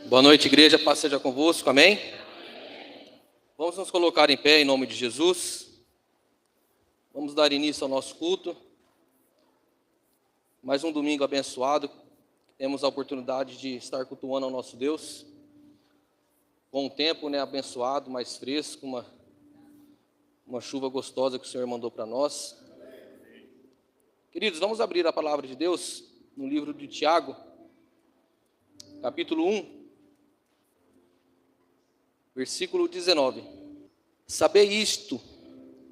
Boa noite, igreja, paz seja convosco, amém? Vamos nos colocar em pé em nome de Jesus. Vamos dar início ao nosso culto. Mais um domingo abençoado. Temos a oportunidade de estar cultuando ao nosso Deus. Com um tempo, abençoado, mais fresco, uma chuva gostosa que o Senhor mandou para nós. Queridos, vamos abrir a palavra de Deus no livro de Tiago, capítulo 1. Versículo 19. Sabei isto,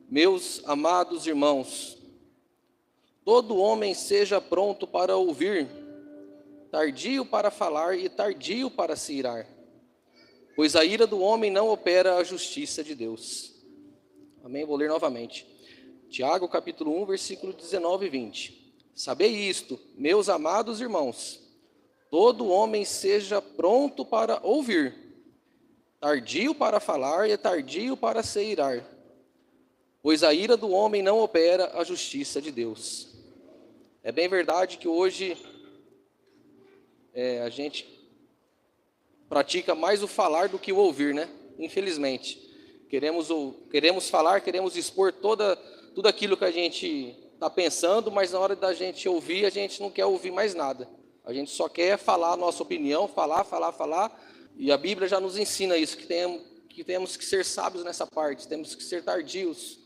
meus amados irmãos, todo homem seja pronto para ouvir, tardio para falar e tardio para se irar, pois a ira do homem não opera a justiça de Deus. Amém? Vou ler novamente. Tiago capítulo 1, versículo 19 e 20. Sabei isto, meus amados irmãos, todo homem seja pronto para ouvir, tardio para falar e tardio para se irar, pois a ira do homem não opera a justiça de Deus. É bem verdade que hoje a gente pratica mais o falar do que o ouvir, né? Infelizmente. Queremos falar, queremos expor tudo aquilo que a gente está pensando, mas na hora da gente ouvir, a gente não quer ouvir mais nada. A gente só quer falar a nossa opinião, falar. E a Bíblia já nos ensina isso, que temos que ser sábios nessa parte, temos que ser tardios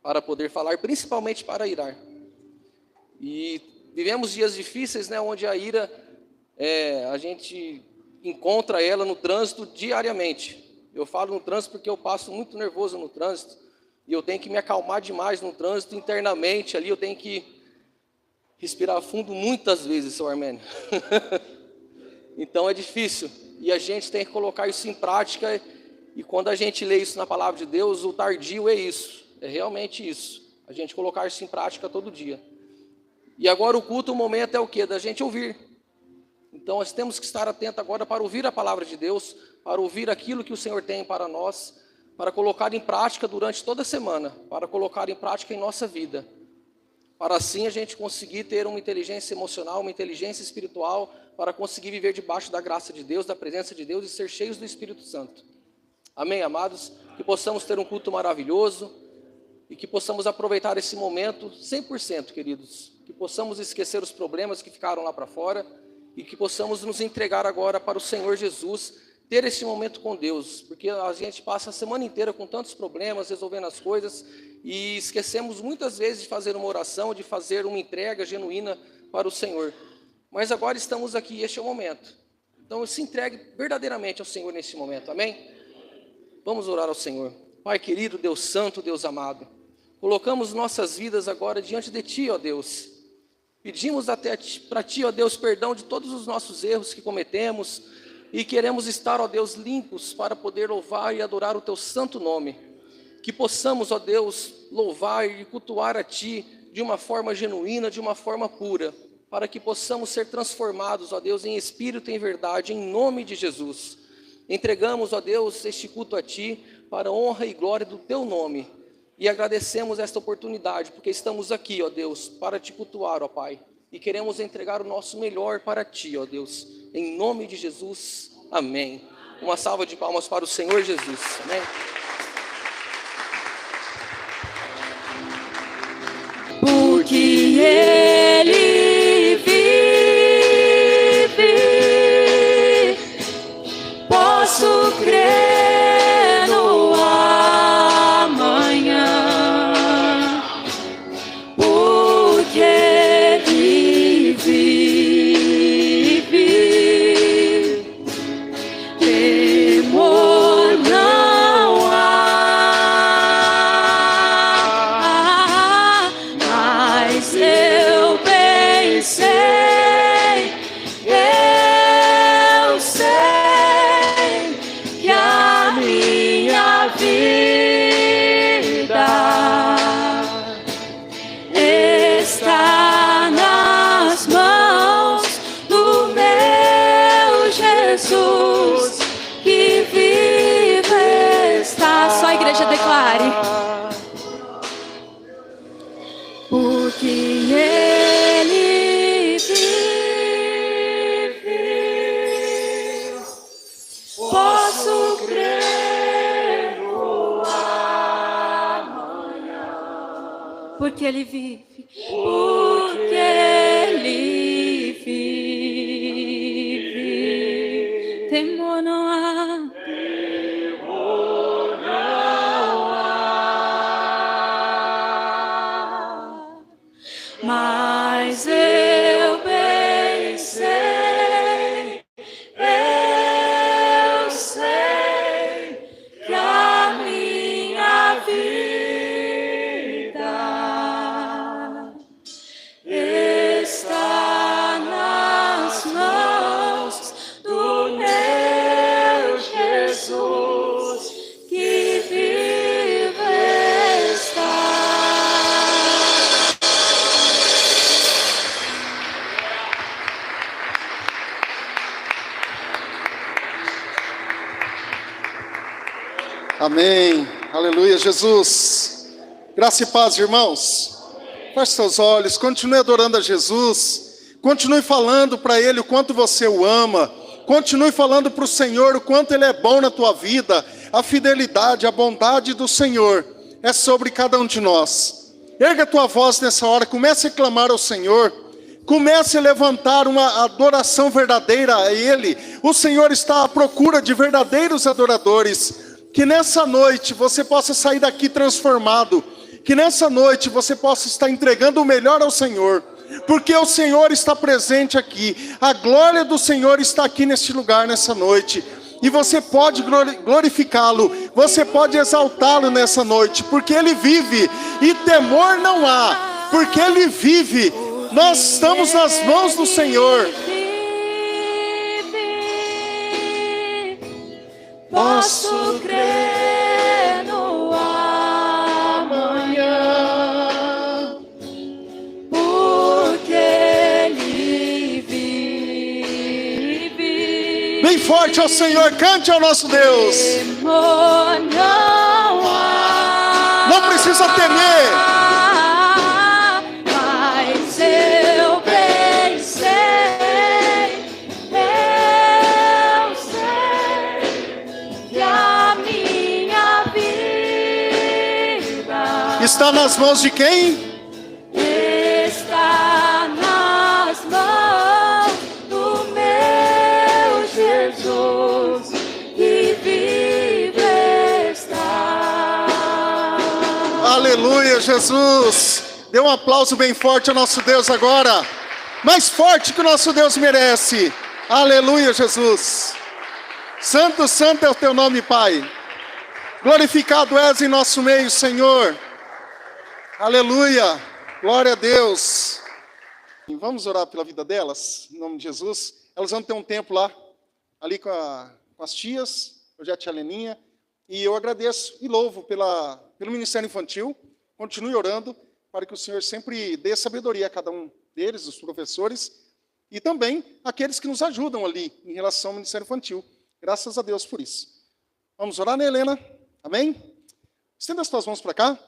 para poder falar, principalmente para irar. E vivemos dias difíceis, onde a ira, a gente encontra ela no trânsito diariamente. Eu falo no trânsito porque eu passo muito nervoso no trânsito, e eu tenho que me acalmar demais no trânsito, internamente ali eu tenho que respirar fundo muitas vezes, seu Armênio. Então é difícil. E a gente tem que colocar isso em prática, e quando a gente lê isso na palavra de Deus, o tardio é isso, é realmente isso, a gente colocar isso em prática todo dia. E agora o culto, o momento é o quê? Da gente ouvir. Então nós temos que estar atentos agora para ouvir a palavra de Deus, para ouvir aquilo que o Senhor tem para nós, para colocar em prática durante toda a semana, para colocar em prática em nossa vida, para assim a gente conseguir ter uma inteligência emocional, uma inteligência espiritual, para conseguir viver debaixo da graça de Deus, da presença de Deus e ser cheios do Espírito Santo. Amém, amados? Que possamos ter um culto maravilhoso e que possamos aproveitar esse momento 100%, queridos. Que possamos esquecer os problemas que ficaram lá para fora e que possamos nos entregar agora para o Senhor Jesus, ter esse momento com Deus, porque a gente passa a semana inteira com tantos problemas, resolvendo as coisas, e esquecemos muitas vezes de fazer uma oração, de fazer uma entrega genuína para o Senhor. Mas agora estamos aqui, este é o momento. Então se entregue verdadeiramente ao Senhor nesse momento, amém? Vamos orar ao Senhor. Pai querido, Deus santo, Deus amado, colocamos nossas vidas agora diante de Ti, ó Deus. Pedimos até para Ti, ó Deus, perdão de todos os nossos erros que cometemos, e queremos estar, ó Deus, limpos para poder louvar e adorar o Teu santo nome. Que possamos, ó Deus, louvar e cultuar a Ti de uma forma genuína, de uma forma pura, para que possamos ser transformados, ó Deus, em espírito e em verdade, em nome de Jesus. Entregamos, ó Deus, este culto a Ti, para a honra e glória do Teu nome, e agradecemos esta oportunidade, porque estamos aqui, ó Deus, para Te cultuar, ó Pai, e queremos entregar o nosso melhor para Ti, ó Deus, em nome de Jesus, amém. Uma salva de palmas para o Senhor Jesus, amém. Porque Ele vive, posso crer no amanhã, porque Ele vive, temor não há, mas eu bem sei, eu sei que a minha vida está nas mãos do meu Jesus, que vive está. Só a igreja declare. Porque Ele vive. porque Ele vive, porque Ele vive. Temor não há. Mas eu bem sei, eu sei que a minha vida está nas mãos do meu Jesus que vive está. Amém. Aleluia, Jesus. Graça e paz, irmãos. Feche seus olhos, continue adorando a Jesus. Continue falando para Ele o quanto você o ama. Continue falando para o Senhor o quanto Ele é bom na tua vida. A fidelidade, a bondade do Senhor é sobre cada um de nós. Erga a tua voz nessa hora, comece a clamar ao Senhor. Comece a levantar uma adoração verdadeira a Ele. O Senhor está à procura de verdadeiros adoradores. Que nessa noite você possa sair daqui transformado. Que nessa noite você possa estar entregando o melhor ao Senhor. Porque o Senhor está presente aqui. A glória do Senhor está aqui neste lugar, nessa noite. E você pode glorificá-lo. Você pode exaltá-lo nessa noite. Porque Ele vive. E temor não há. Porque Ele vive. Nós estamos nas mãos do Senhor. Posso crer no amanhã, porque Ele vive. Bem forte ao Senhor, cante ao nosso Deus. Temor não há. Não precisa temer. Mas eu bem sei. Está nas mãos de quem? Está nas mãos do meu Jesus que vive está. Aleluia, Jesus. Dê um aplauso bem forte ao nosso Deus agora. Mais forte que o nosso Deus merece. Aleluia, Jesus. Santo, santo é o teu nome, Pai. Glorificado és em nosso meio, Senhor. Aleluia, glória a Deus. E vamos orar pela vida delas, em nome de Jesus. Elas vão ter um tempo lá, ali com as tias, hoje é a tia Leninha. E eu agradeço e louvo pelo Ministério Infantil. Continue orando para que o Senhor sempre dê sabedoria a cada um deles, os professores, e também aqueles que nos ajudam ali em relação ao Ministério Infantil. Graças a Deus por isso. Vamos orar, né, Helena? Amém? Estenda as tuas mãos para cá.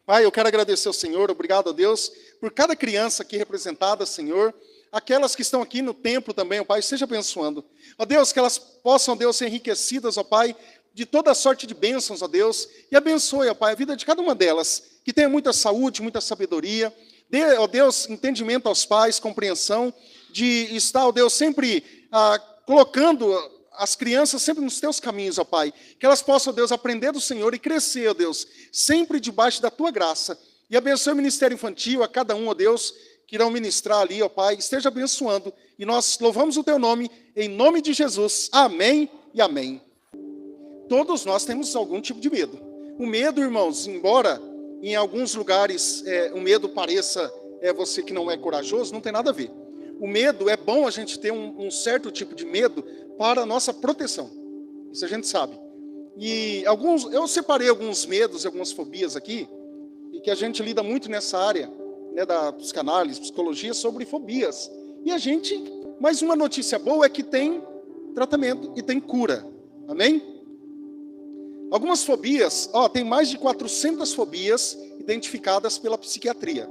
Pai, eu quero agradecer ao Senhor, obrigado a Deus, por cada criança aqui representada, Senhor, aquelas que estão aqui no templo também, ó Pai, seja abençoando. Ó Deus, que elas possam, Deus, ser enriquecidas, ó Pai, de toda sorte de bênçãos, ó Deus, e abençoe, ó Pai, a vida de cada uma delas, que tenha muita saúde, muita sabedoria, dê, ó Deus, entendimento aos pais, compreensão, de estar, ó Deus, sempre colocando as crianças sempre nos teus caminhos, ó Pai. Que elas possam, ó Deus, aprender do Senhor e crescer, ó Deus, sempre debaixo da tua graça. E abençoe o Ministério Infantil, a cada um, ó Deus, que irão ministrar ali, ó Pai. Esteja abençoando. E nós louvamos o teu nome, em nome de Jesus. Amém e amém. Todos nós temos algum tipo de medo. O medo, irmãos, embora em alguns lugares o medo pareça você que não é corajoso, não tem nada a ver. O medo, é bom a gente ter um certo tipo de medo para a nossa proteção. Isso a gente sabe. E eu separei alguns medos, algumas fobias aqui, e que a gente lida muito nessa área, né, da psicanálise, psicologia, sobre fobias. Mas uma notícia boa é que tem tratamento e tem cura. Amém? Algumas fobias, tem mais de 400 fobias identificadas pela psiquiatria.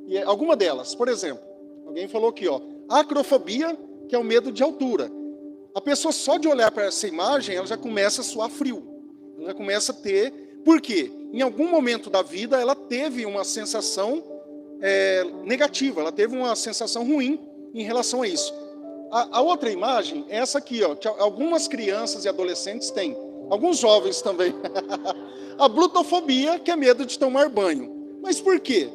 E alguma delas, por exemplo, alguém falou aqui, acrofobia, que é o medo de altura. A pessoa só de olhar para essa imagem, ela já começa a suar frio. Ela já começa a ter Por quê? Em algum momento da vida ela teve uma sensação negativa, ela teve uma sensação ruim em relação a isso. A outra imagem é essa aqui, ó, que algumas crianças e adolescentes têm, alguns jovens também. A glutofobia, que é medo de tomar banho. Mas por quê?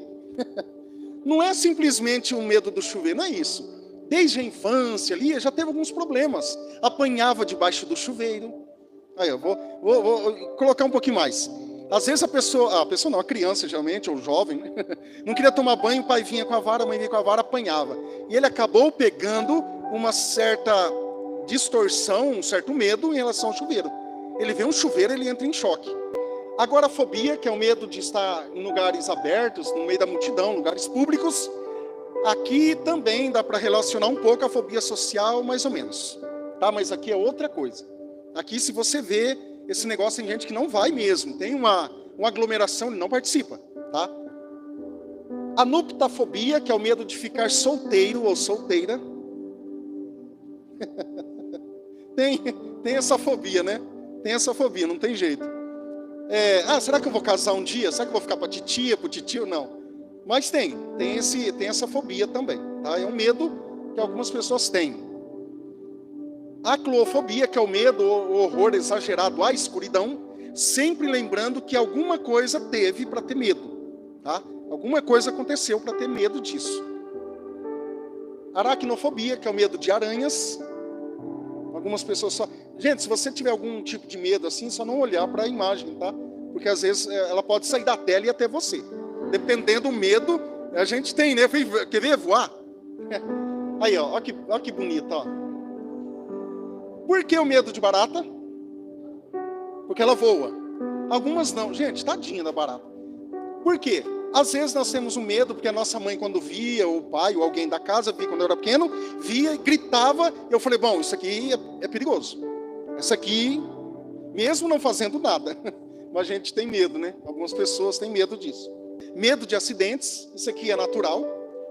Não é simplesmente o medo do chuveiro, não é isso. Desde a infância ali, já teve alguns problemas. Apanhava debaixo do chuveiro. Aí, eu vou colocar um pouquinho mais. Às vezes a criança geralmente, ou o jovem, não queria tomar banho, o pai vinha com a vara, a mãe vinha com a vara, apanhava. E ele acabou pegando uma certa distorção, um certo medo em relação ao chuveiro. Ele vê um chuveiro, ele entra em choque. Agora a fobia, que é o medo de estar em lugares abertos, no meio da multidão, lugares públicos, aqui também dá para relacionar um pouco a fobia social, mais ou menos. Tá? Mas aqui é outra coisa. Aqui, se você vê esse negócio, tem gente que não vai mesmo, tem uma aglomeração, ele não participa. Tá? A nuptafobia, que é o medo de ficar solteiro ou solteira. Tem essa fobia, né? Tem essa fobia, não tem jeito. Será que eu vou casar um dia? Será que eu vou ficar para titia, para o titio? Não. Mas tem essa fobia também. Tá? É um medo que algumas pessoas têm. A aclofobia, que é o medo, o horror exagerado à escuridão, sempre lembrando que alguma coisa teve para ter medo. Tá? Alguma coisa aconteceu para ter medo disso. Aracnofobia, que é o medo de aranhas. Algumas pessoas só... Gente, se você tiver algum tipo de medo assim, só não olhar para a imagem, tá? Porque às vezes ela pode sair da tela e ir até você. Dependendo do medo, a gente tem, né? Quer ver voar? Aí, ó, ó que bonito, ó. Por que o medo de barata? Porque ela voa. Algumas não. Gente, tadinha da barata. Por quê? Às vezes nós temos um medo, porque a nossa mãe, quando via, ou o pai, ou alguém da casa, via quando eu era pequeno, via e gritava. Eu falei, bom, isso aqui é perigoso. Isso aqui, mesmo não fazendo nada, mas a gente tem medo, né? Algumas pessoas têm medo disso. Medo de acidentes, isso aqui é natural.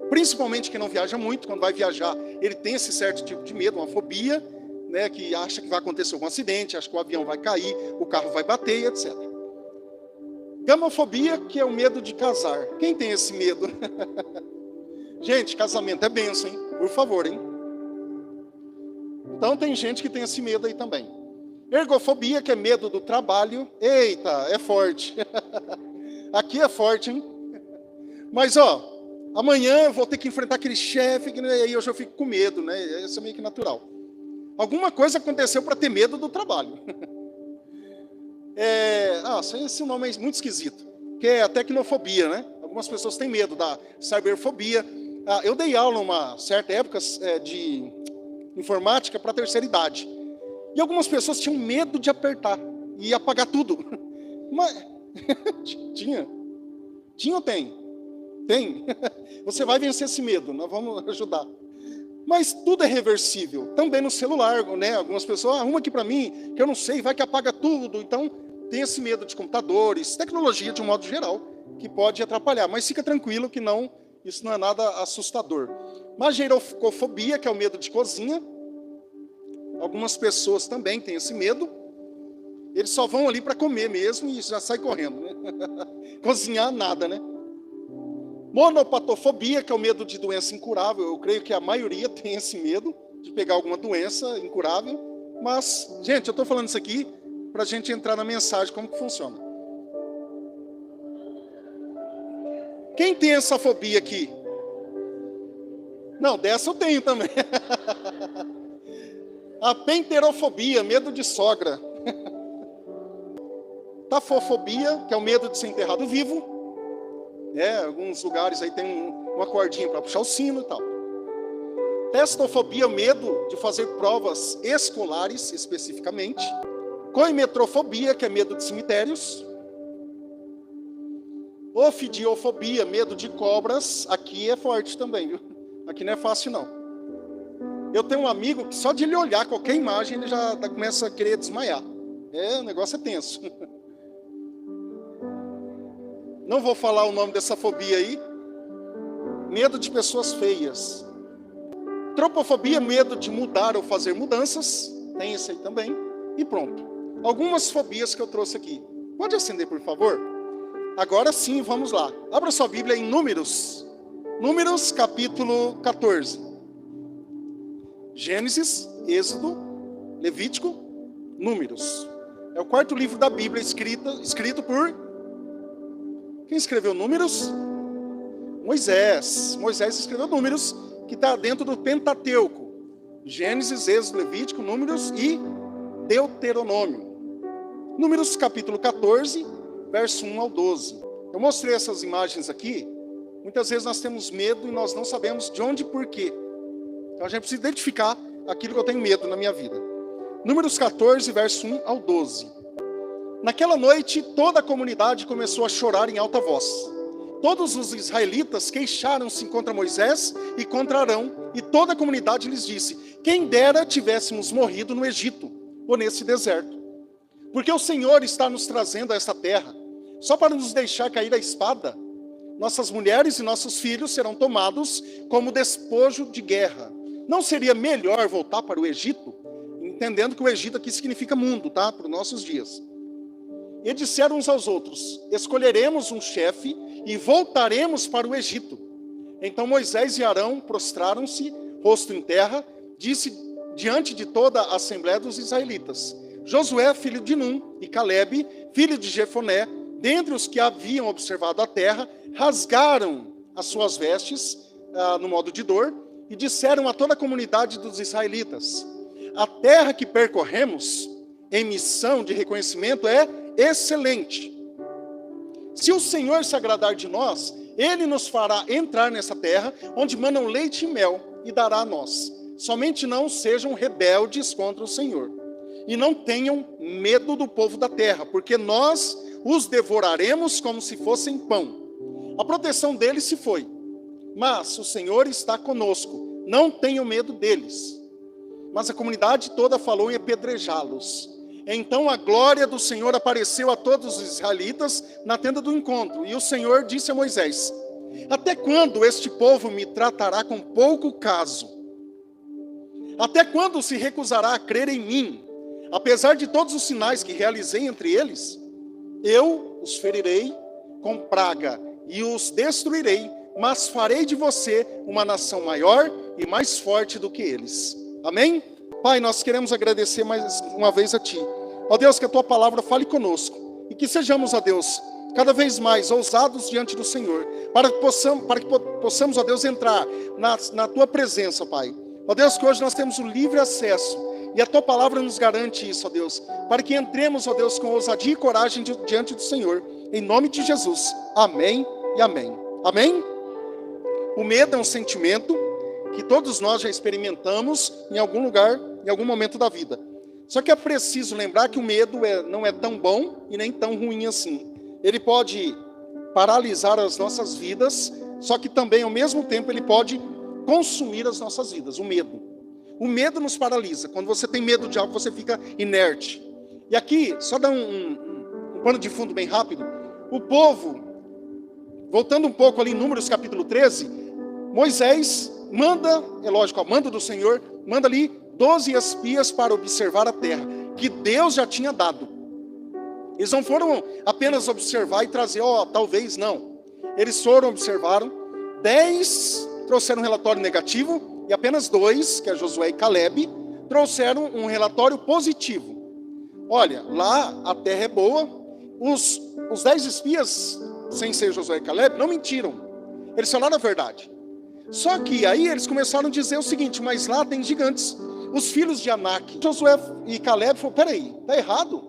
Principalmente quem não viaja muito, quando vai viajar, ele tem esse certo tipo de medo, uma fobia, né? Que acha que vai acontecer algum acidente, acha que o avião vai cair, o carro vai bater, etc. Gamofobia, que é o medo de casar. Quem tem esse medo? Gente, casamento é bênção, hein? Por favor, hein? Então tem gente que tem esse medo aí também. Ergofobia, que é medo do trabalho. Eita, é forte. Aqui é forte, hein? Mas, ó, amanhã eu vou ter que enfrentar aquele chefe, e aí eu já fico com medo, né? Isso é meio que natural. Alguma coisa aconteceu para ter medo do trabalho. Esse nome é muito esquisito, que é a tecnofobia, né? Algumas pessoas têm medo da cyberfobia. Eu dei aula numa certa época de informática para a terceira idade. E algumas pessoas tinham medo de apertar e apagar tudo. Mas tinha ou tem? Tem. Você vai vencer esse medo, nós vamos ajudar. Mas tudo é reversível. Também no celular, né? Algumas pessoas, arruma aqui para mim, que eu não sei, vai que apaga tudo. Então, tem esse medo de computadores, tecnologia de um modo geral, que pode atrapalhar. Mas fica tranquilo que não, isso não é nada assustador. Mageirofobia, que é o medo de cozinha. Algumas pessoas também têm esse medo. Eles só vão ali para comer mesmo e já saem correndo, né? Cozinhar nada, né? Monopatofobia, que é o medo de doença incurável. Eu creio que a maioria tem esse medo de pegar alguma doença incurável. Mas, gente, eu estou falando isso aqui para a gente entrar na mensagem, como que funciona. Quem tem essa fobia aqui? Não, dessa eu tenho também. A penterofobia, medo de sogra. Tafofobia, que é o medo de ser enterrado vivo. Alguns lugares aí tem uma cordinha para puxar o sino e tal. Testofobia, medo de fazer provas escolares, especificamente. Coimetrofobia, que é medo de cemitérios. Ofidiofobia, medo de cobras. Aqui é forte também, viu? Aqui não é fácil, não. Eu tenho um amigo que só de ele olhar qualquer imagem, ele já começa a querer desmaiar. O negócio é tenso. Não vou falar o nome dessa fobia aí. Medo de pessoas feias. Tropofobia, medo de mudar ou fazer mudanças. Tem esse aí também. E pronto. Algumas fobias que eu trouxe aqui. Pode acender, por favor? Agora sim, vamos lá. Abra sua Bíblia em Números. Números, capítulo 14. Gênesis, Êxodo, Levítico, Números. É o quarto livro da Bíblia escrito por... Quem escreveu Números? Moisés. Moisés escreveu Números, que está dentro do Pentateuco. Gênesis, Êxodo, Levítico, Números e Deuteronômio. Números capítulo 14, verso 1 ao 12. Eu mostrei essas imagens aqui. Muitas vezes nós temos medo e nós não sabemos de onde e por quê. Então a gente precisa identificar aquilo que eu tenho medo na minha vida. Números 14, verso 1 ao 12. Naquela noite, toda a comunidade começou a chorar em alta voz. Todos os israelitas queixaram-se contra Moisés e contra Arão, e toda a comunidade lhes disse: quem dera tivéssemos morrido no Egito, ou nesse deserto. Porque o Senhor está nos trazendo a esta terra, só para nos deixar cair a espada. Nossas mulheres e nossos filhos serão tomados como despojo de guerra. Não seria melhor voltar para o Egito? Entendendo que o Egito aqui significa mundo, tá? Para os nossos dias. E disseram uns aos outros: escolheremos um chefe e voltaremos para o Egito. Então Moisés e Arão prostraram-se, rosto em terra, disse diante de toda a assembléia dos israelitas: Josué, filho de Num, e Calebe, filho de Jefoné, dentre os que haviam observado a terra, rasgaram as suas vestes no modo de dor e disseram a toda a comunidade dos israelitas: a terra que percorremos em missão de reconhecimento é excelente. Se o Senhor se agradar de nós, Ele nos fará entrar nessa terra, onde manam leite e mel, e dará a nós. Somente não sejam rebeldes contra o Senhor, e não tenham medo do povo da terra, porque nós os devoraremos como se fossem pão. A proteção deles se foi, mas o Senhor está conosco, não tenham medo deles. Mas a comunidade toda falou em apedrejá-los. Então a glória do Senhor apareceu a todos os israelitas na tenda do encontro. E o Senhor disse a Moisés: até quando este povo me tratará com pouco caso? Até quando se recusará a crer em mim? Apesar de todos os sinais que realizei entre eles, eu os ferirei com praga e os destruirei, mas farei de você uma nação maior e mais forte do que eles. Amém? Pai, nós queremos agradecer mais uma vez a Ti. Ó Deus, que a Tua palavra fale conosco e que sejamos, ó Deus, cada vez mais ousados diante do Senhor, para que possamos, ó Deus, entrar na Tua presença, Pai. Ó Deus, que hoje nós temos o livre acesso e a Tua palavra nos garante isso, ó Deus, para que entremos, ó Deus, com ousadia e coragem diante do Senhor, em nome de Jesus. Amém e amém. Amém? O medo é um sentimento que todos nós já experimentamos em algum lugar, em algum momento da vida. Só que é preciso lembrar que o medo não é tão bom e nem tão ruim assim. Ele pode paralisar as nossas vidas, só que também, ao mesmo tempo, ele pode consumir as nossas vidas, o medo. O medo nos paralisa. Quando você tem medo de algo, você fica inerte. E aqui, só dar um pano de fundo bem rápido. O povo, voltando um pouco ali em Números capítulo 13, Moisés manda, é lógico, a mando do Senhor, manda ali 12 espias para observar a terra, que Deus já tinha dado. Eles não foram apenas observar e trazer, talvez não. Eles foram, observaram, 10 trouxeram um relatório negativo, e apenas 2, que é Josué e Calebe, trouxeram um relatório positivo. Olha, lá a terra é boa. Os 10 espias, sem ser Josué e Calebe, não mentiram. Eles falaram a verdade. Só que aí eles começaram a dizer o seguinte: mas lá tem gigantes, os filhos de Anak. Josué e Calebe falaram: peraí, está errado.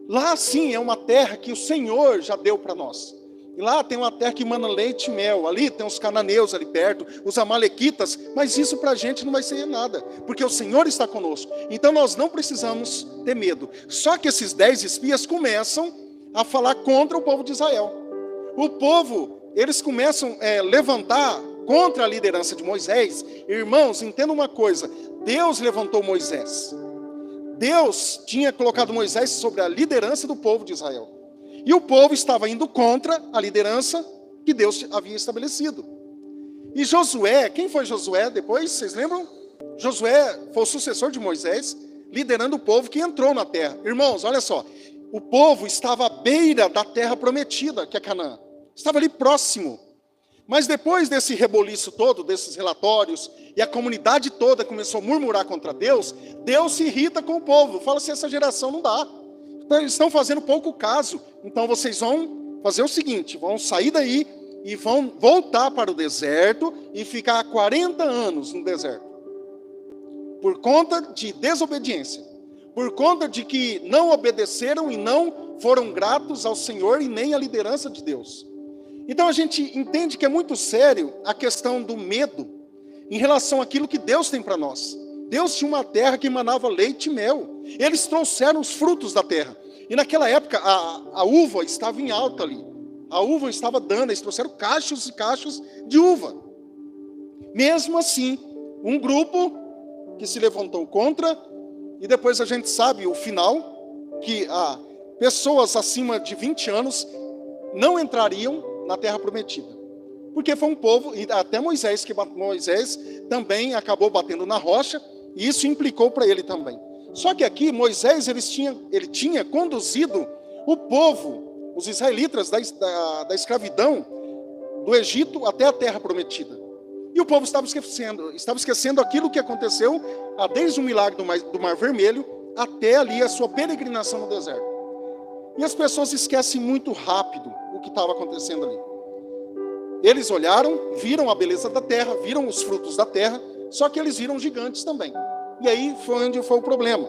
Lá sim é uma terra que o Senhor já deu para nós. E lá tem uma terra que mana leite e mel. Ali tem os cananeus ali perto, os amalequitas. Mas isso para a gente não vai ser nada, porque o Senhor está conosco. Então nós não precisamos ter medo. Só que esses 10 espias começam a falar contra o povo de Israel. O povo, eles começam a levantar contra a liderança de Moisés. Irmãos, entenda uma coisa: Deus levantou Moisés. Deus tinha colocado Moisés sobre a liderança do povo de Israel. E o povo estava indo contra a liderança que Deus havia estabelecido. E Josué, quem foi Josué depois? Vocês lembram? Josué foi o sucessor de Moisés, liderando o povo que entrou na terra. Irmãos, olha só, o povo estava à beira da terra prometida, que é Canaã. Estava ali próximo. Mas depois desse reboliço todo, desses relatórios, e a comunidade toda começou a murmurar contra Deus, Deus se irrita com o povo. Fala assim, essa geração não dá. Eles estão fazendo pouco caso. Então vocês vão fazer o seguinte, vão sair daí e vão voltar para o deserto e ficar 40 anos no deserto. Por conta de desobediência. Por conta de que não obedeceram e não foram gratos ao Senhor e nem à liderança de Deus. Então a gente entende que é muito sério a questão do medo em relação àquilo que Deus tem para nós. Deus tinha uma terra que emanava leite e mel. Eles trouxeram os frutos da terra. E naquela época a uva estava em alta ali. A uva estava dando, eles trouxeram cachos e cachos de uva. Mesmo assim, um grupo que se levantou contra, e depois a gente sabe o final, que pessoas acima de 20 anos não entrariam na terra prometida. Porque foi um povo, e até Moisés também acabou batendo na rocha, e isso implicou para ele também. Só que aqui Moisés ele tinha conduzido o povo, os israelitas da escravidão do Egito até a terra prometida. E o povo estava esquecendo aquilo que aconteceu desde o milagre do Mar Vermelho até ali a sua peregrinação no deserto. E as pessoas esquecem muito rápido o que estava acontecendo ali. Eles olharam, viram a beleza da terra, viram os frutos da terra, só que eles viram gigantes também. E aí foi onde foi o problema.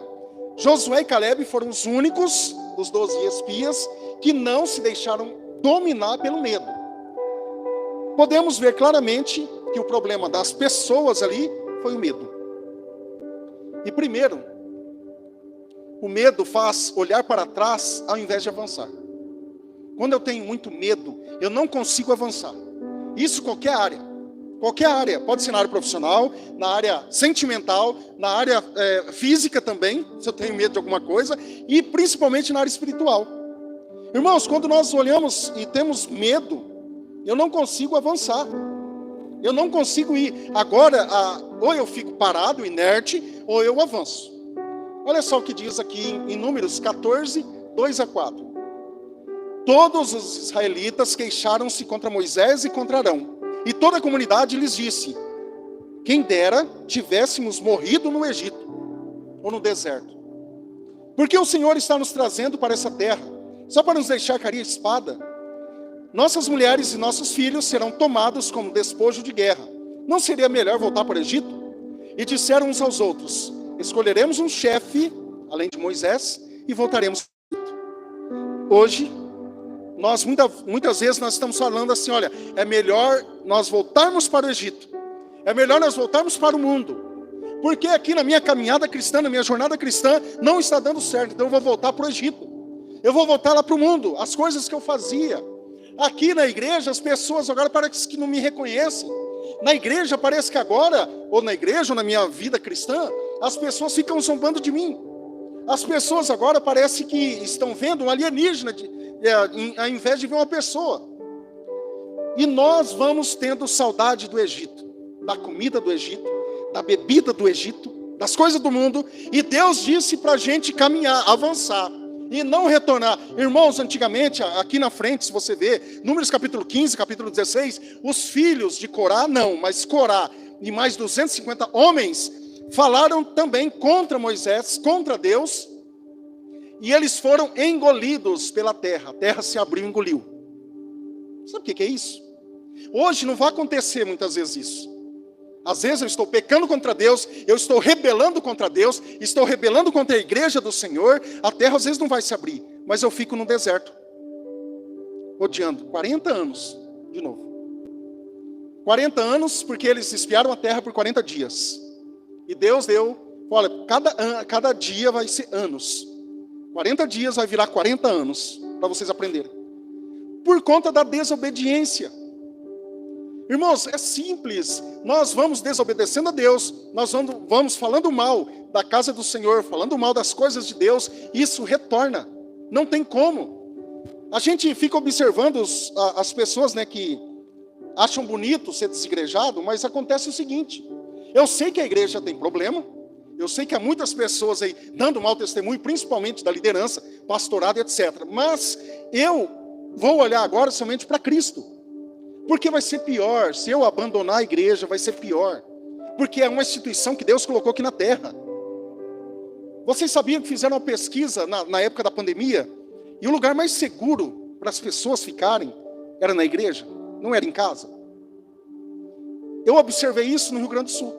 Josué e Caleb foram os únicos dos 12 espias que não se deixaram dominar pelo medo. Podemos ver claramente que o problema das pessoas ali foi o medo. E primeiro, o medo faz olhar para trás ao invés de avançar. Quando eu tenho muito medo, eu não consigo avançar. Isso qualquer área. Qualquer área, pode ser na área profissional, na área sentimental, na área física também, se eu tenho medo de alguma coisa, e principalmente na área espiritual. Irmãos, quando nós olhamos e temos medo, eu não consigo avançar. Eu não consigo ir. Agora, ou eu fico parado, inerte, ou eu avanço. Olha só o que diz aqui em Números 14, 2-4. Todos os israelitas queixaram-se contra Moisés e contra Arão. E toda a comunidade lhes disse: quem dera tivéssemos morrido no Egito, ou no deserto. Porque o Senhor está nos trazendo para essa terra, só para nos deixar cair a espada. Nossas mulheres e nossos filhos serão tomados como despojo de guerra. Não seria melhor voltar para o Egito? E disseram uns aos outros: escolheremos um chefe, além de Moisés, e voltaremos para o Egito. Hoje, muitas vezes nós estamos falando assim, olha, é melhor nós voltarmos para o Egito. É melhor nós voltarmos para o mundo. Porque aqui na minha caminhada cristã, na minha jornada cristã, não está dando certo. Então eu vou voltar para o Egito. Eu vou voltar lá para o mundo, as coisas que eu fazia. Aqui na igreja, as pessoas agora parece que não me reconhecem. Na igreja parece que agora, ou na igreja, ou na minha vida cristã, as pessoas ficam zombando de mim. As pessoas agora parece que estão vendo um alienígena, ao invés de ver uma pessoa. E nós vamos tendo saudade do Egito, da comida do Egito, da bebida do Egito, das coisas do mundo. E Deus disse para a gente caminhar, avançar e não retornar. Irmãos, antigamente, aqui na frente, se você ver, Números capítulo 15, capítulo 16, os filhos de Corá, mas Corá e mais 250 homens falaram também contra Moisés, contra Deus, e eles foram engolidos pela terra. A terra se abriu e engoliu. Sabe o que é isso? Hoje não vai acontecer muitas vezes isso. Às vezes eu estou pecando contra Deus, eu estou rebelando contra Deus, estou rebelando contra a igreja do Senhor, a terra às vezes não vai se abrir, mas eu fico no deserto, odiando, 40 anos, de novo. 40 anos porque eles espiaram a terra por 40 dias. E Deus deu, olha, cada dia vai ser anos. 40 dias vai virar 40 anos, para vocês aprenderem. Por conta da desobediência. Irmãos, é simples, nós vamos desobedecendo a Deus, nós vamos falando mal da casa do Senhor, falando mal das coisas de Deus, isso retorna, não tem como. A gente fica observando as pessoas, que acham bonito ser desigrejado, mas acontece o seguinte: eu sei que a igreja tem problema, Eu sei que há muitas pessoas aí dando mau testemunho, principalmente da liderança, pastorado, etc. Mas eu vou olhar agora somente para Cristo. Porque vai ser pior, se eu abandonar a igreja, vai ser pior. Porque é uma instituição que Deus colocou aqui na terra. Vocês sabiam que fizeram uma pesquisa na época da pandemia? E o lugar mais seguro para as pessoas ficarem era na igreja, não era em casa. Eu observei isso no Rio Grande do Sul.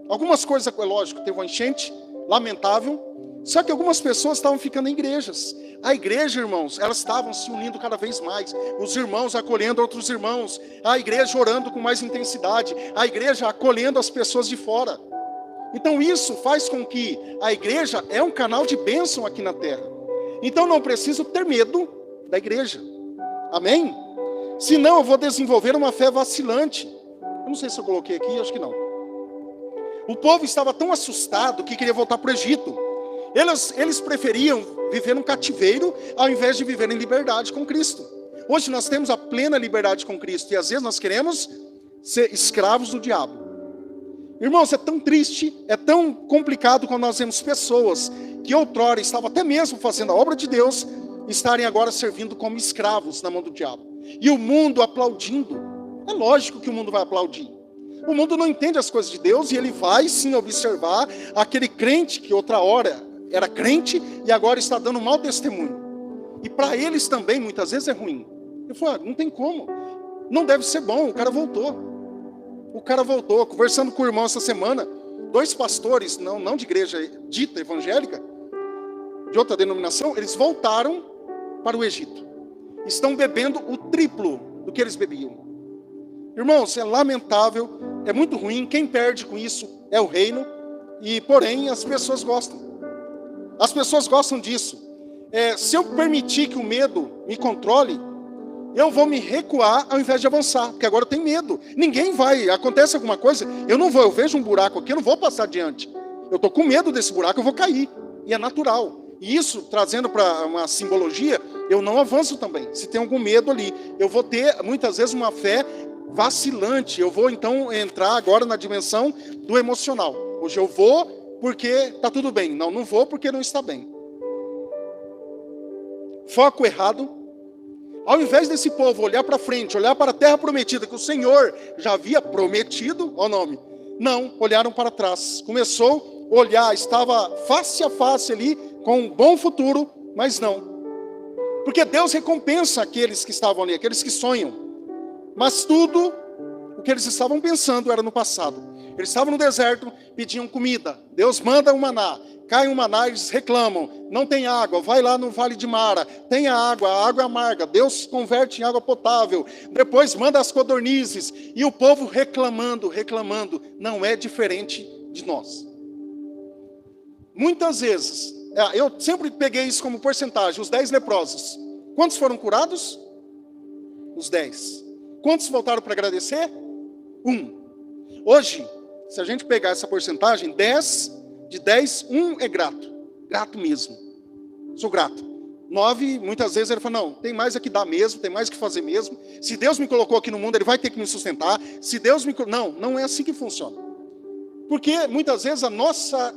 Algumas coisas, é lógico, teve uma enchente lamentável, só que algumas pessoas estavam ficando em igrejas. A igreja, irmãos, elas estavam se unindo cada vez mais. Os irmãos acolhendo outros irmãos. A igreja orando com mais intensidade. A igreja acolhendo as pessoas de fora. Então isso faz com que a igreja é um canal de bênção aqui na terra. Então não preciso ter medo da igreja. Amém? Senão eu vou desenvolver uma fé vacilante. Eu não sei se eu coloquei aqui, acho que não. O povo estava tão assustado que queria voltar para o Egito. Eles preferiam viver num cativeiro ao invés de viver em liberdade com Cristo. Hoje nós temos a plena liberdade com Cristo e às vezes nós queremos ser escravos do diabo. Irmãos, é tão triste, é tão complicado quando nós vemos pessoas que outrora estavam até mesmo fazendo a obra de Deus, estarem agora servindo como escravos na mão do diabo. E o mundo aplaudindo. É lógico que o mundo vai aplaudir. O mundo não entende as coisas de Deus e ele vai sim observar aquele crente que outra hora era crente e agora está dando mau testemunho. E para eles também muitas vezes é ruim. Eu falo, não tem como. Não deve ser bom, o cara voltou. O cara voltou, conversando com o irmão essa semana, 2 pastores, não de igreja dita evangélica, de outra denominação, eles voltaram para o Egito. Estão bebendo o triplo do que eles bebiam. Irmãos, é lamentável, é muito ruim, quem perde com isso é o reino, e porém as pessoas gostam. As pessoas gostam disso. Se eu permitir que o medo me controle, eu vou me recuar ao invés de avançar, porque agora eu tenho medo. Ninguém vai, acontece alguma coisa, eu não vou, eu vejo um buraco aqui, eu não vou passar adiante. Eu estou com medo desse buraco, eu vou cair, e é natural. E isso, trazendo para uma simbologia, eu não avanço também. Se tem algum medo ali, eu vou ter muitas vezes uma fé vacilante. Eu vou então entrar agora na dimensão do emocional. Hoje eu vou porque está tudo bem. Não vou porque não está bem. Foco errado. Ao invés desse povo olhar para frente, olhar para a terra prometida, que o Senhor já havia prometido, ó nome, não, olharam para trás. Começou a olhar, estava face a face ali, com um bom futuro, mas não. Porque Deus recompensa aqueles que estavam ali, aqueles que sonham. Mas tudo o que eles estavam pensando era no passado. Eles estavam no deserto, pediam comida. Deus manda um maná. Cai um maná, eles reclamam. Não tem água, vai lá no Vale de Mara. Tem a água é amarga. Deus converte em água potável. Depois manda as codornizes. E o povo reclamando. Não é diferente de nós. Muitas vezes, eu sempre peguei isso como porcentagem. Os 10 leprosos. Quantos foram curados? Os 10. Quantos voltaram para agradecer? 1. Hoje, se a gente pegar essa porcentagem, 10, de 10, 1 é grato. Grato mesmo. Sou grato. 9, muitas vezes ele fala, não, tem mais a que dar mesmo, tem mais que fazer mesmo. Se Deus me colocou aqui no mundo, Ele vai ter que me sustentar. Se Deus me... Não é assim que funciona. Porque muitas vezes a nossa,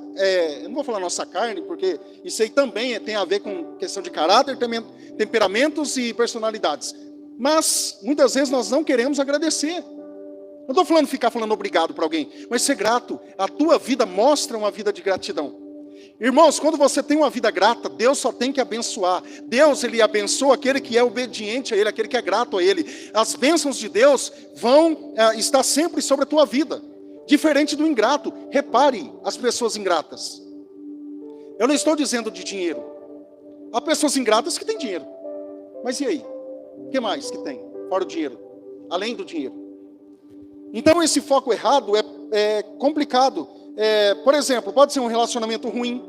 eu não vou falar nossa carne, porque isso aí também tem a ver com questão de caráter, temperamentos e personalidades. Mas muitas vezes nós não queremos agradecer. Não estou falando ficar falando obrigado para alguém, mas ser grato. A tua vida mostra uma vida de gratidão. Irmãos, quando você tem uma vida grata, Deus só tem que abençoar. Deus, Ele abençoa aquele que é obediente a Ele, aquele que é grato a Ele. As bênçãos de Deus vão estar sempre sobre a tua vida. Diferente do ingrato. Repare as pessoas ingratas. Eu não estou dizendo de dinheiro. Há pessoas ingratas que têm dinheiro. Mas e aí? O que mais que tem? Fora o dinheiro. Além do dinheiro. Então esse foco errado é complicado. Por exemplo, pode ser um relacionamento ruim,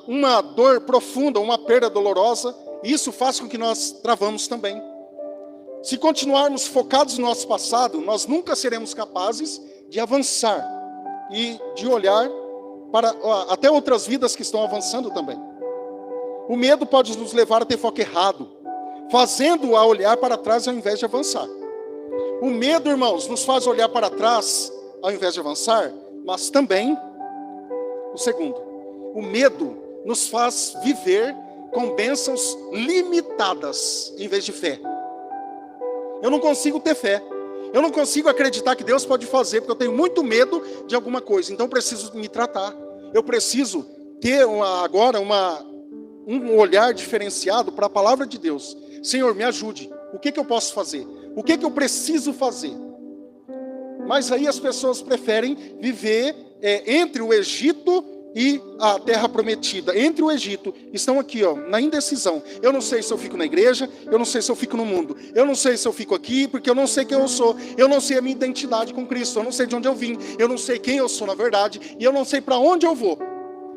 uma dor profunda, uma perda dolorosa. E isso faz com que nós travamos também. Se continuarmos focados no nosso passado, nós nunca seremos capazes de avançar e de olhar para até outras vidas que estão avançando também. O medo pode nos levar a ter foco errado, fazendo a olhar para trás ao invés de avançar. O medo, irmãos, nos faz olhar para trás ao invés de avançar, mas também O segundo, o medo nos faz viver com bênçãos limitadas em vez de fé. Eu não consigo ter fé. Eu não consigo acreditar que Deus pode fazer, porque eu tenho muito medo de alguma coisa. Então eu preciso me tratar. Eu preciso ter agora um olhar diferenciado para a palavra de Deus. Senhor, me ajude. O que eu posso fazer? O que eu preciso fazer? Mas aí as pessoas preferem viver entre o Egito e a terra prometida. Entre o Egito, estão aqui, na indecisão. Eu não sei se eu fico na igreja, eu não sei se eu fico no mundo. Eu não sei se eu fico aqui, porque eu não sei quem eu sou. Eu não sei a minha identidade com Cristo. Eu não sei de onde eu vim. Eu não sei quem eu sou na verdade. E eu não sei para onde eu vou.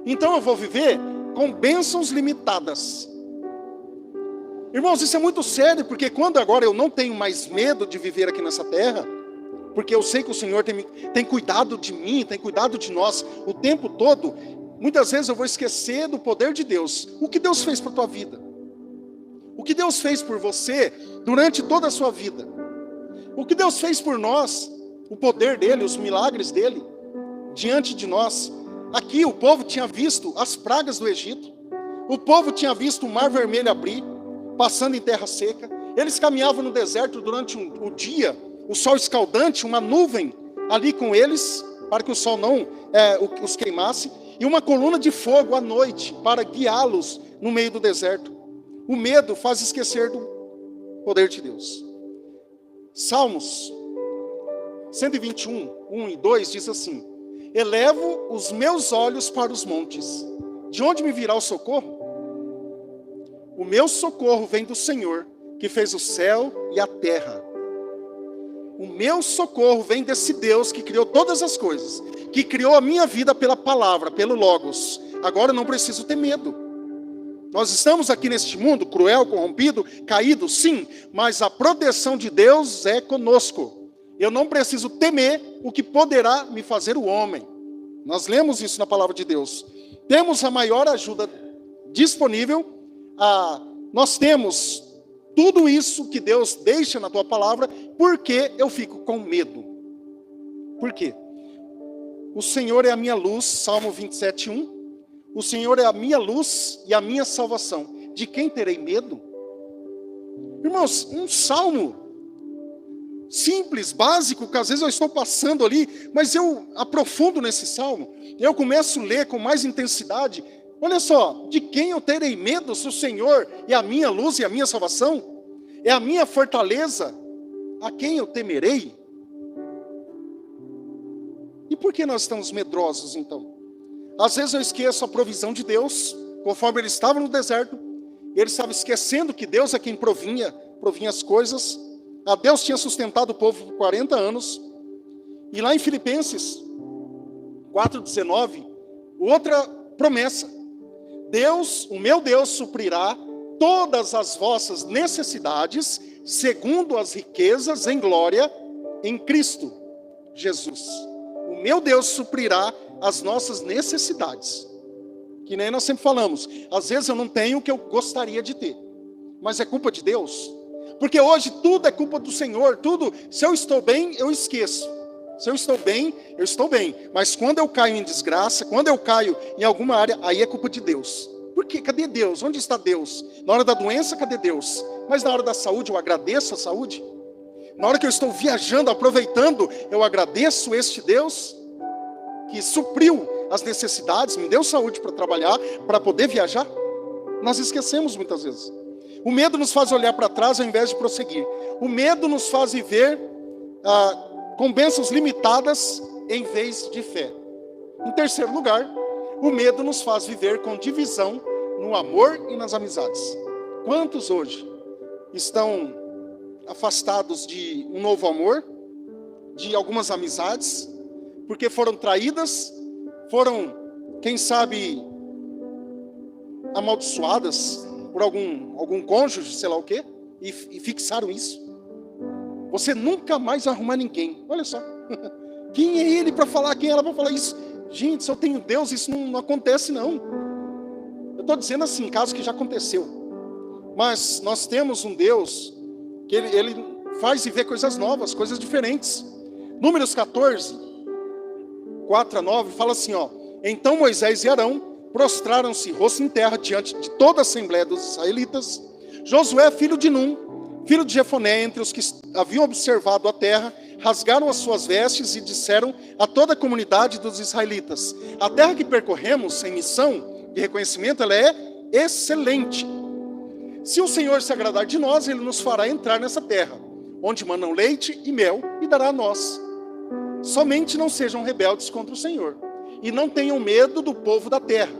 Então eu vou viver com bênçãos limitadas. Irmãos, isso é muito sério, porque quando agora eu não tenho mais medo de viver aqui nessa terra, porque eu sei que o Senhor tem cuidado de mim, tem cuidado de nós o tempo todo, muitas vezes eu vou esquecer do poder de Deus. O que Deus fez para a tua vida? O que Deus fez por você durante toda a sua vida? O que Deus fez por nós? O poder dele, os milagres dele, diante de nós. Aqui o povo tinha visto as pragas do Egito. O povo tinha visto o mar vermelho abrir, passando em terra seca. Eles caminhavam no deserto durante o dia, o sol escaldante, uma nuvem ali com eles, para que o sol não os queimasse, e uma coluna de fogo à noite, para guiá-los no meio do deserto. O medo faz esquecer do poder de Deus. Salmos 121, 1 e 2 diz assim: elevo os meus olhos para os montes, de onde me virá o socorro? O meu socorro vem do Senhor, que fez o céu e a terra. O meu socorro vem desse Deus que criou todas as coisas, que criou a minha vida pela palavra, pelo Logos. Agora eu não preciso ter medo. Nós estamos aqui neste mundo cruel, corrompido, caído, sim, mas a proteção de Deus é conosco. Eu não preciso temer o que poderá me fazer o homem. Nós lemos isso na palavra de Deus. Temos a maior ajuda disponível. Nós temos tudo isso que Deus deixa na tua palavra. Por que eu fico com medo? Por quê? O Senhor é a minha luz, Salmo 27, 1. O Senhor é a minha luz e a minha salvação. De quem terei medo? Irmãos, um salmo simples, básico, que às vezes eu estou passando ali, mas eu aprofundo nesse salmo. Eu começo a ler com mais intensidade. Olha só, de quem eu terei medo se o Senhor é a minha luz e a minha salvação? É a minha fortaleza? A quem eu temerei? E por que nós estamos medrosos então? Às vezes eu esqueço a provisão de Deus, conforme ele estava no deserto, ele estava esquecendo que Deus é quem provinha as coisas. Deus tinha sustentado o povo por 40 anos. E lá em Filipenses 4,19, outra promessa: Deus, o meu Deus, suprirá todas as vossas necessidades, segundo as riquezas em glória em Cristo Jesus. O meu Deus suprirá as nossas necessidades. Que nem nós sempre falamos, às vezes eu não tenho o que eu gostaria de ter, mas é culpa de Deus. Porque hoje tudo é culpa do Senhor, tudo, se eu estou bem, eu esqueço. Se eu estou bem, eu estou bem. Mas quando eu caio em desgraça, quando eu caio em alguma área, aí é culpa de Deus. Por quê? Cadê Deus? Onde está Deus? Na hora da doença, cadê Deus? Mas na hora da saúde, eu agradeço a saúde. Na hora que eu estou viajando, aproveitando, eu agradeço este Deus que supriu as necessidades, me deu saúde para trabalhar, para poder viajar. Nós esquecemos muitas vezes. O medo nos faz olhar para trás ao invés de prosseguir. O medo nos faz viver com bênçãos limitadas em vez de fé. Em terceiro lugar, o medo nos faz viver com divisão no amor e nas amizades. Quantos hoje estão afastados de um novo amor, de algumas amizades, porque foram traídas, foram, quem sabe, amaldiçoadas por algum cônjuge, sei lá o quê, e fixaram isso? Você nunca mais vai arrumar ninguém. Olha só. Quem é ele para falar? Quem é ela para falar isso? Gente, se eu tenho Deus, isso não acontece não. Eu estou dizendo assim, caso que já aconteceu. Mas nós temos um Deus que ele faz viver coisas novas, coisas diferentes. Números 14, 4 a 9, fala assim, Então Moisés e Arão prostraram-se rosto em terra diante de toda a assembléia dos israelitas. Josué, filho de Num, filho de Jefoné, entre os que haviam observado a terra, rasgaram as suas vestes e disseram a toda a comunidade dos israelitas: a terra que percorremos em missão de reconhecimento, ela é excelente. Se o Senhor se agradar de nós, Ele nos fará entrar nessa terra, onde manam leite e mel, e dará a nós. Somente não sejam rebeldes contra o Senhor, e não tenham medo do povo da terra,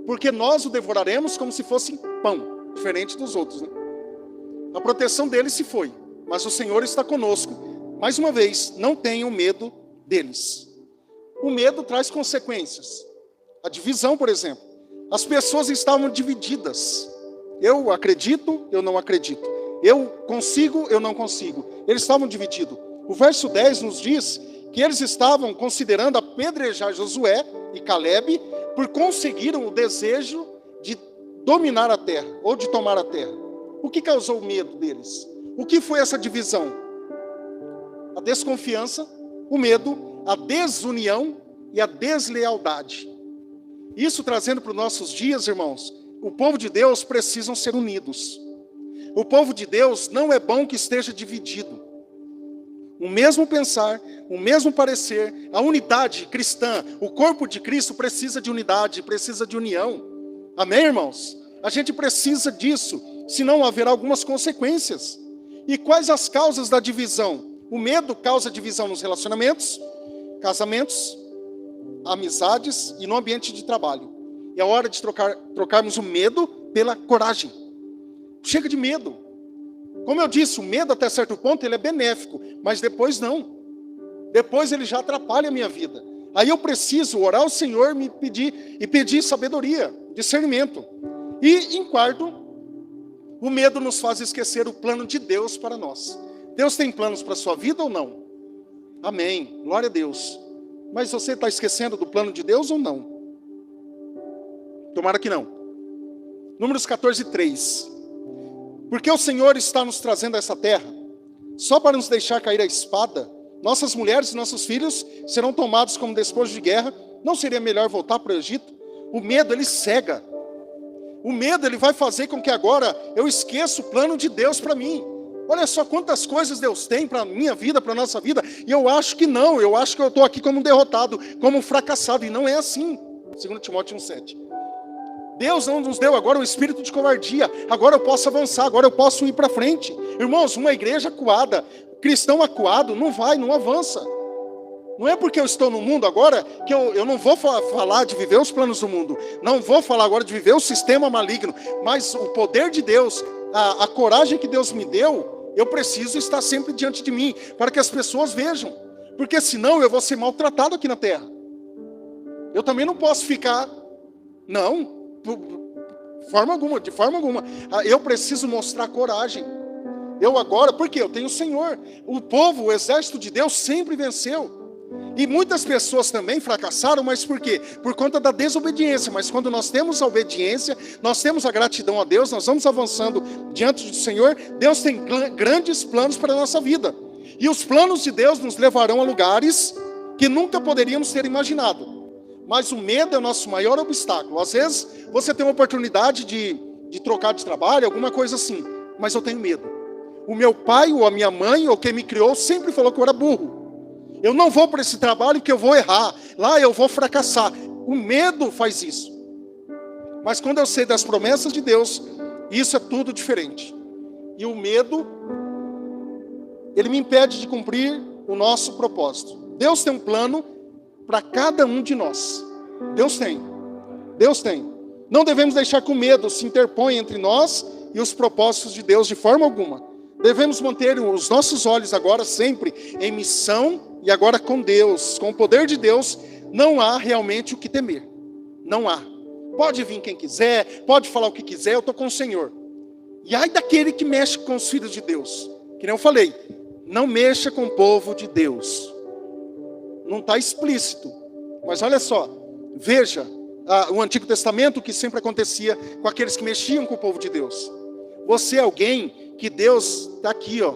porque nós o devoraremos como se fosse pão, diferente dos outros, né? A proteção deles se foi, mas o Senhor está conosco. Mais uma vez, não tenham medo deles. O medo traz consequências. A divisão, por exemplo. As pessoas estavam divididas. Eu acredito, eu não acredito. Eu consigo, eu não consigo. Eles estavam divididos. O verso 10 nos diz que eles estavam considerando apedrejar Josué e Calebe por conseguiram o desejo de dominar a terra, ou de tomar a terra. O que causou o medo deles? O que foi essa divisão? A desconfiança, o medo, a desunião e a deslealdade. Isso trazendo para os nossos dias, irmãos, o povo de Deus precisam ser unidos. O povo de Deus não é bom que esteja dividido. O mesmo pensar, o mesmo parecer, a unidade cristã, o corpo de Cristo precisa de unidade, precisa de união. Amém, irmãos? A gente precisa disso, senão haverá algumas consequências. E quais as causas da divisão? O medo causa divisão nos relacionamentos, casamentos, amizades e no ambiente de trabalho. É a hora de trocarmos o medo pela coragem. Chega de medo. Como eu disse, o medo até certo ponto ele é benéfico, mas depois não. Depois ele já atrapalha a minha vida. Aí eu preciso orar ao Senhor, me pedir sabedoria, discernimento. E em quarto, o medo nos faz esquecer o plano de Deus para nós. Deus tem planos para a sua vida ou não? Amém, glória a Deus. Mas você está esquecendo do plano de Deus ou não? Tomara que não. Números 14:3. Porque o Senhor está nos trazendo a essa terra, só para nos deixar cair a espada, nossas mulheres e nossos filhos serão tomados como despojo de guerra. Não seria melhor voltar para o Egito? O medo, ele cega. O medo, ele vai fazer com que agora eu esqueça o plano de Deus para mim. Olha só quantas coisas Deus tem para a minha vida, para a nossa vida. E eu acho que não, eu acho que eu estou aqui como um derrotado, como um fracassado. E não é assim. 2 Timóteo 1:7. Deus não nos deu agora um espírito de covardia. Agora eu posso avançar, agora eu posso ir para frente. Irmãos, uma igreja acuada, cristão acuado, não avança. Não é porque eu estou no mundo agora que eu não vou falar de viver os planos do mundo. Não vou falar agora de viver o sistema maligno. Mas o poder de Deus, a coragem que Deus me deu, eu preciso estar sempre diante de mim, para que as pessoas vejam. Porque senão eu vou ser maltratado aqui na terra. Eu também não posso ficar, não, de forma alguma. Eu preciso mostrar coragem. Eu agora, porque eu tenho o Senhor. O povo, o exército de Deus sempre venceu. E muitas pessoas também fracassaram, mas por quê? Por conta da desobediência. Mas quando nós temos a obediência, nós temos a gratidão a Deus, nós vamos avançando diante do Senhor. Deus tem grandes planos para a nossa vida. E os planos de Deus nos levarão a lugares que nunca poderíamos ter imaginado. Mas o medo é o nosso maior obstáculo. Às vezes você tem uma oportunidade de trocar de trabalho, alguma coisa assim. Mas eu tenho medo. O meu pai ou a minha mãe ou quem me criou sempre falou que eu era burro. Eu não vou para esse trabalho porque eu vou errar. Lá eu vou fracassar. O medo faz isso. Mas quando eu sei das promessas de Deus, isso é tudo diferente. E o medo, ele me impede de cumprir o nosso propósito. Deus tem um plano para cada um de nós. Deus tem. Não devemos deixar que o medo se interponha entre nós e os propósitos de Deus de forma alguma. Devemos manter os nossos olhos agora sempre em missão e agora com Deus, com o poder de Deus. Não há realmente o que temer. Não há. Pode vir quem quiser, pode falar o que quiser, eu estou com o Senhor. E ai daquele que mexe com os filhos de Deus. Que nem eu falei, não mexa com o povo de Deus. Não está explícito. Mas olha só, veja o Antigo Testamento, que sempre acontecia com aqueles que mexiam com o povo de Deus. Você é alguém que Deus está aqui, ó,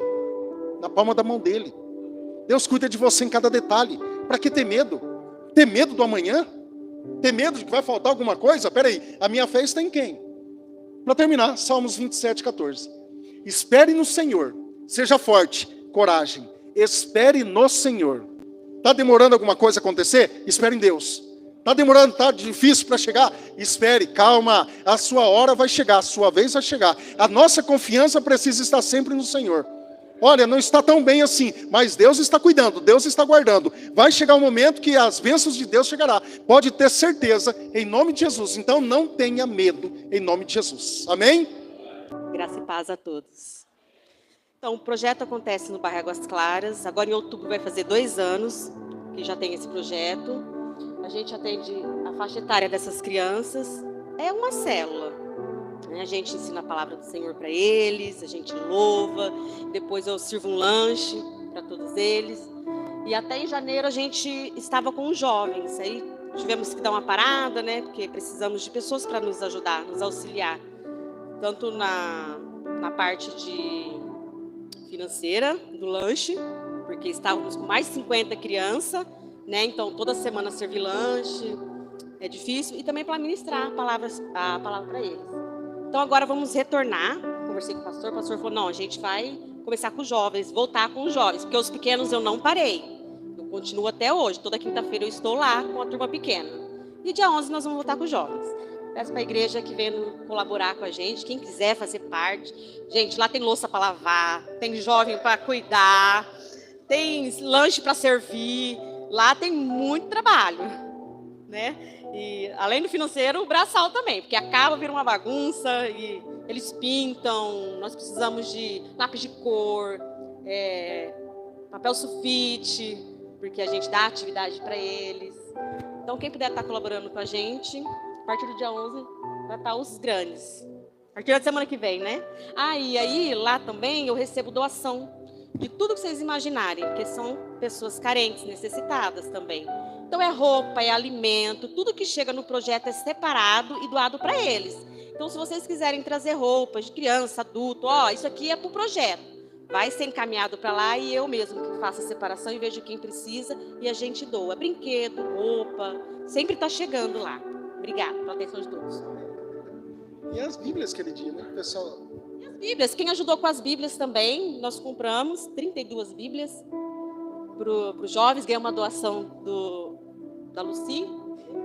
na palma da mão dele. Deus cuida de você em cada detalhe. Para que ter medo? Ter medo do amanhã? Ter medo de que vai faltar alguma coisa? Peraí, a minha fé está em quem? Para terminar, Salmos 27:14. Espere no Senhor, seja forte, coragem, espere no Senhor. Está demorando alguma coisa a acontecer? Espere em Deus. Está demorando, está difícil para chegar? Espere, calma, a sua hora vai chegar, a sua vez vai chegar. A nossa confiança precisa estar sempre no Senhor. Olha, não está tão bem assim, mas Deus está cuidando, Deus está guardando. Vai chegar um momento que as bênçãos de Deus chegará. Pode ter certeza, em nome de Jesus. Então não tenha medo, em nome de Jesus. Amém? Graça e paz a todos. Então, o projeto acontece no bairro Águas Claras. Agora, em outubro, vai fazer 2 anos que já tem esse projeto. A gente atende a faixa etária dessas crianças. É uma célula. A gente ensina a palavra do Senhor para eles, a gente louva. Depois eu sirvo um lanche para todos eles. E até em janeiro a gente estava com os jovens. Aí tivemos que dar uma parada, né? Porque precisamos de pessoas para nos ajudar, nos auxiliar. Tanto na parte financeira do lanche, porque estávamos com mais de 50 crianças, né? Então toda semana servir lanche é difícil, e também para ministrar a palavra para eles. Então agora vamos retornar. Conversei com o pastor falou: não, a gente vai começar com os jovens, voltar com os jovens, porque os pequenos eu não parei, eu continuo até hoje. Toda quinta-feira eu estou lá com a turma pequena, e dia 11 nós vamos voltar com os jovens. Peço para a igreja que venha colaborar com a gente, quem quiser fazer parte. Gente, lá tem louça para lavar, tem jovem para cuidar, tem lanche para servir, lá tem muito trabalho, né? E além do financeiro, o braçal também, porque acaba vira uma bagunça e eles pintam. Nós precisamos de lápis de cor, papel sulfite, porque a gente dá atividade para eles. Então, quem puder estar colaborando com a gente, a partir do dia 11 vai estar os grandes. A partir da semana que vem, né? E aí lá também eu recebo doação de tudo que vocês imaginarem, porque são pessoas carentes, necessitadas também. Então é roupa, é alimento, tudo que chega no projeto é separado e doado para eles. Então se vocês quiserem trazer roupas de criança, adulto, isso aqui é para o projeto. Vai ser encaminhado para lá e eu mesmo que faço a separação e vejo quem precisa e a gente doa. Brinquedo, roupa, sempre está chegando lá. Obrigada pela atenção de todos. E as Bíblias aquele dia, né, pessoal? E as Bíblias, quem ajudou com as Bíblias também, nós compramos 32 Bíblias para os jovens, ganhei uma doação da Lucy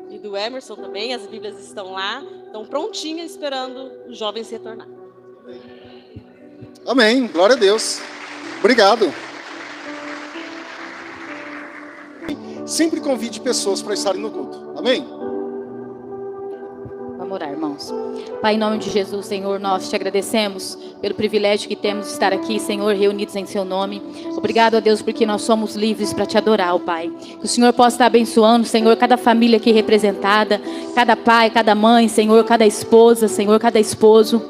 e do Emerson também, as Bíblias estão lá, estão prontinhas esperando os jovens retornar. Amém, glória a Deus. Obrigado. Sempre convide pessoas para estarem no culto, amém? Vamos orar, irmãos. Pai, em nome de Jesus, Senhor, nós te agradecemos pelo privilégio que temos de estar aqui, Senhor, reunidos em seu nome. Obrigado a Deus porque nós somos livres para te adorar, ó Pai. Que o Senhor possa estar abençoando, Senhor, cada família aqui representada, cada pai, cada mãe, Senhor, cada esposa, Senhor, cada esposo.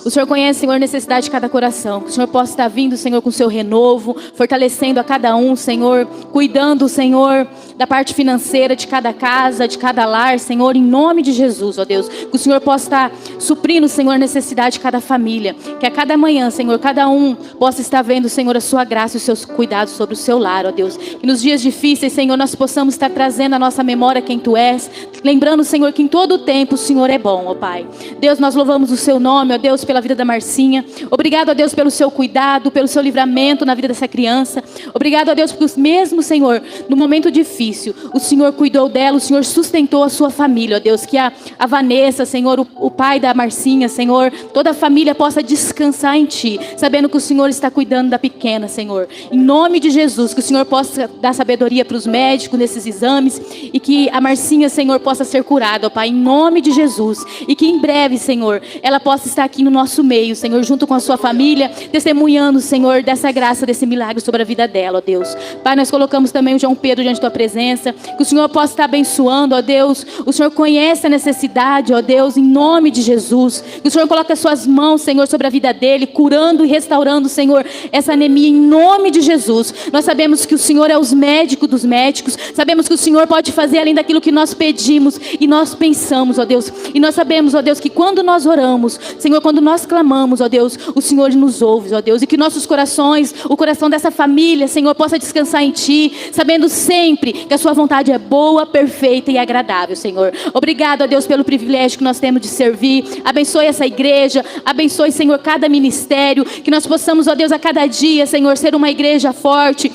O Senhor conhece, Senhor, a necessidade de cada coração. Que o Senhor possa estar vindo, Senhor, com o seu renovo, fortalecendo a cada um, Senhor, cuidando, Senhor, da parte financeira de cada casa, de cada lar, Senhor, em nome de Jesus, ó Deus. Que o Senhor possa estar suprindo, Senhor, a necessidade de cada família. Que a cada manhã, Senhor, cada um possa estar vendo, Senhor, a sua graça e os seus cuidados sobre o seu lar, ó Deus. Que nos dias difíceis, Senhor, nós possamos estar trazendo à nossa memória quem Tu és. Lembrando, Senhor, que em todo o tempo o Senhor é bom, ó Pai. Deus, nós louvamos o Seu nome, ó Deus, pela vida da Marcinha. Obrigado a Deus pelo seu cuidado, pelo seu livramento na vida dessa criança. Obrigado a Deus porque mesmo, Senhor, no momento difícil, o Senhor cuidou dela, o Senhor sustentou a sua família, ó Deus. Que a Vanessa, Senhor, o pai da Marcinha, Senhor, toda a família possa descansar em Ti, sabendo que o Senhor está cuidando da pequena, Senhor. Em nome de Jesus, que o Senhor possa dar sabedoria para os médicos nesses exames e que a Marcinha, Senhor, possa ser curada, ó Pai, em nome de Jesus. E que em breve, Senhor, ela possa estar aqui no nosso meio, Senhor, junto com a sua família, testemunhando, Senhor, dessa graça, desse milagre sobre a vida dela, ó Deus. Pai, nós colocamos também o João Pedro diante da Tua presença, que o Senhor possa estar abençoando, ó Deus. O Senhor conhece a necessidade, ó Deus, em nome de Jesus. Que o Senhor coloque as suas mãos, Senhor, sobre a vida dele, curando e restaurando, Senhor, essa anemia, em nome de Jesus. Nós sabemos que o Senhor é os médicos dos médicos, sabemos que o Senhor pode fazer além daquilo que nós pedimos, sentimos e nós pensamos, ó Deus. E nós sabemos, ó Deus, que quando nós oramos, Senhor, quando nós clamamos, ó Deus, o Senhor nos ouve, ó Deus. E que nossos corações, o coração dessa família, Senhor, possa descansar em Ti, sabendo sempre que a Sua vontade é boa, perfeita e agradável, Senhor. Obrigado, ó Deus, pelo privilégio que nós temos de servir. Abençoe essa igreja, abençoe, Senhor, cada ministério, que nós possamos, ó Deus, a cada dia, Senhor, ser uma igreja forte,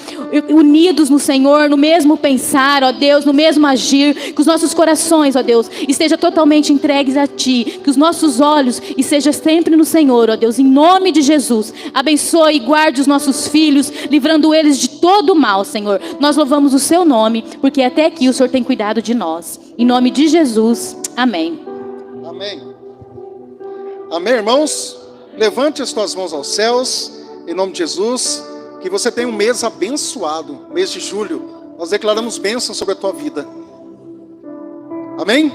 unidos no Senhor, no mesmo pensar, ó Deus, no mesmo agir, que os nossos corações, ó Deus, estejam totalmente entregues a Ti, que os nossos olhos estejam sempre no Senhor, ó Deus, em nome de Jesus. Abençoe e guarde os nossos filhos, livrando eles de todo o mal, Senhor. Nós louvamos o Seu nome, porque até aqui o Senhor tem cuidado de nós. Em nome de Jesus, amém. Amém. Amém, irmãos? Levante as tuas mãos aos céus, em nome de Jesus. Que você tenha um mês abençoado, mês de julho. Nós declaramos bênção sobre a tua vida. Amém?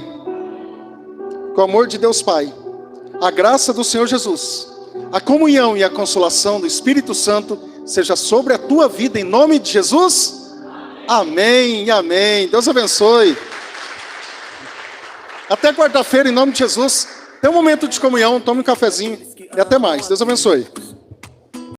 Com o amor de Deus Pai, a graça do Senhor Jesus, a comunhão e a consolação do Espírito Santo seja sobre a tua vida, em nome de Jesus. Amém e amém. Deus abençoe. Até quarta-feira, em nome de Jesus. Tem um momento de comunhão, tome um cafezinho e até mais. Deus abençoe.